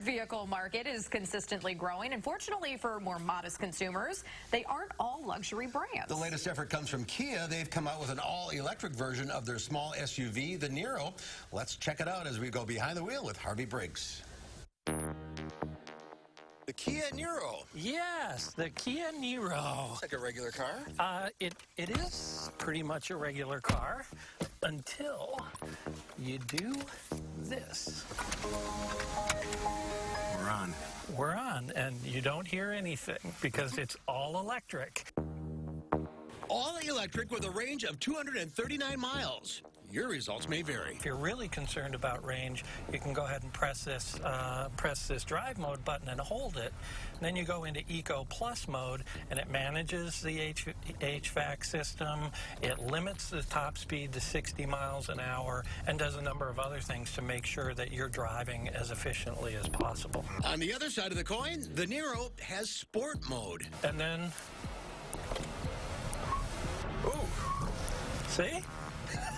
Vehicle market is consistently growing, and fortunately for more modest consumers, they aren't all luxury brands. The latest effort comes from Kia. They've come out with an all-electric version of their small SUV, the Niro. Let's check it out as we go behind the wheel with Harvey Briggs. The Kia Niro. Yes, the Kia Niro. It's like a regular car? It is pretty much a regular car until you do this. We're on, and you don't hear anything because it's all electric. All electric with a range of 239 miles. Your results may vary. If you're really concerned about range, you can go ahead and press this drive mode button and hold it. And then you go into Eco Plus mode, and it manages the HVAC system. It limits the top speed to 60 miles an hour and does a number of other things to make sure that you're driving as efficiently as possible. On the other side of the coin, the Niro has sport mode. And then, Ooh. see?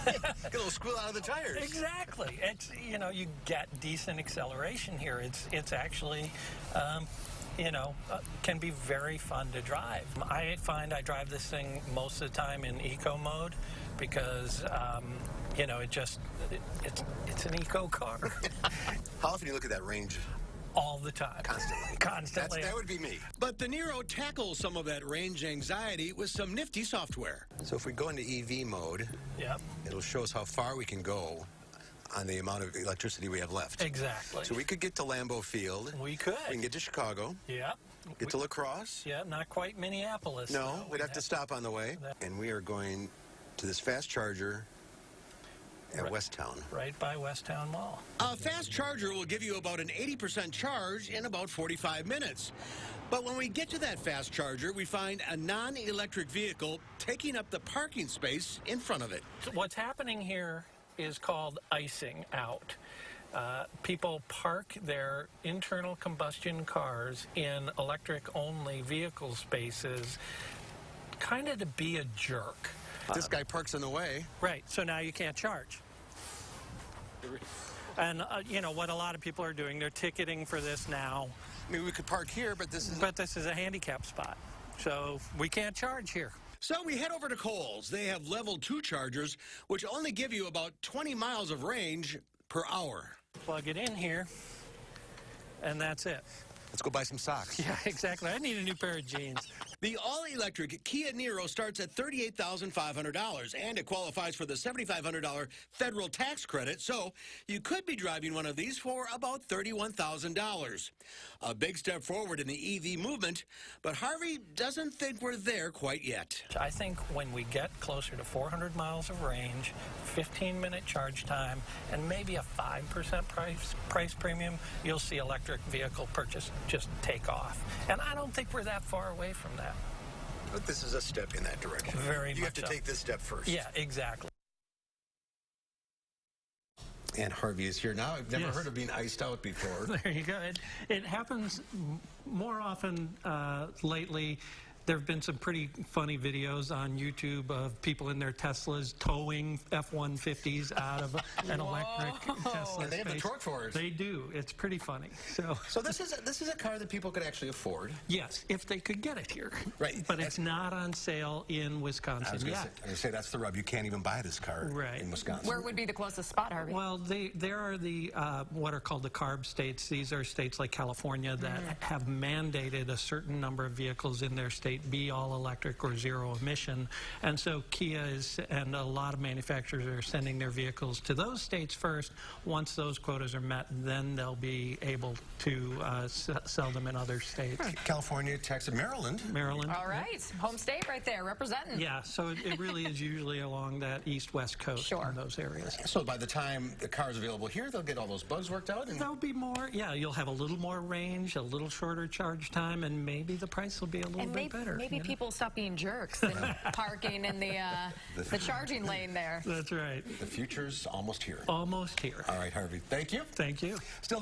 Get a little squeal out of the tires. Exactly. It's, you know, you get decent acceleration here. It's actually, can be very fun to drive. I find I drive this thing most of the time in eco mode because, it's an eco car. How often do you look at that range? All the time. Constantly. That would be me. But the Niro tackles some of that range anxiety with some nifty software. So if we go into EV mode, Yep. It'll show us how far we can go on the amount of electricity we have left. Exactly. So we could get to Lambeau Field. We could. We can get to Chicago. Yep. Get to La Crosse. Yeah, not quite Minneapolis. No, we'd have to stop on the way. And we are going to this fast charger at Westtown. Right by Westtown Mall. A fast charger will give you about an 80% charge in about 45 minutes. But when we get to that fast charger, we find a non-electric vehicle taking up the parking space in front of it. What's happening here is called icing out. People park their internal combustion cars in electric-only vehicle spaces kind of to be a jerk. This guy parks in the way. Right, so now you can't charge. And, what a lot of people are doing, they're ticketing for this now. I mean, we could park here, but this is... But this is a handicap spot, so we can't charge here. So we head over to Kohl's. They have level 2 chargers, which only give you about 20 miles of range per hour. Plug it in here, and that's it. Let's go buy some socks. Yeah, exactly. I need a new pair of jeans. The all-electric Kia Niro starts at $38,500, and it qualifies for the $7,500 federal tax credit, so you could be driving one of these for about $31,000. A big step forward in the EV movement, but Harvey doesn't think we're there quite yet. I think when we get closer to 400 miles of range, 15-minute charge time, and maybe a 5% price premium, you'll see electric vehicle purchase just take off. And I don't think we're that far away from that. But this is a step in that direction. Very much. You have to take this step first. Yeah, exactly. And Harvey is here now. I've never heard of being iced out before. There you go. It happens more often lately. There have been some pretty funny videos on YouTube of people in their Teslas towing F-150s out of an electric Tesla. And they have the torque for it. They do. It's pretty funny. So this is a car that people could actually afford. Yes, if they could get it here. Right. But it's not on sale in Wisconsin yet. I was say that's the rub. You can't even buy this car in Wisconsin. Where would be the closest spot, Harvey? Well, there are the what are called the CARB states. These are states like California that have mandated a certain number of vehicles in their state be all electric or zero emission, and so Kia and a lot of manufacturers are sending their vehicles to those states first. Once those quotas are met, then they'll be able to sell them in other states. California, Texas, Maryland. All right, home state right there, representing. Yeah, so it really is usually along that east-west coast in those areas. So by the time the car is available here, they'll get all those bugs worked out? And there'll be more, you'll have a little more range, a little shorter charge time, and maybe the price will be a little bit better. Maybe people stop being jerks and parking in the charging lane there. That's right. The future's almost here. Almost here. All right, Harvey. Thank you. Thank you. Still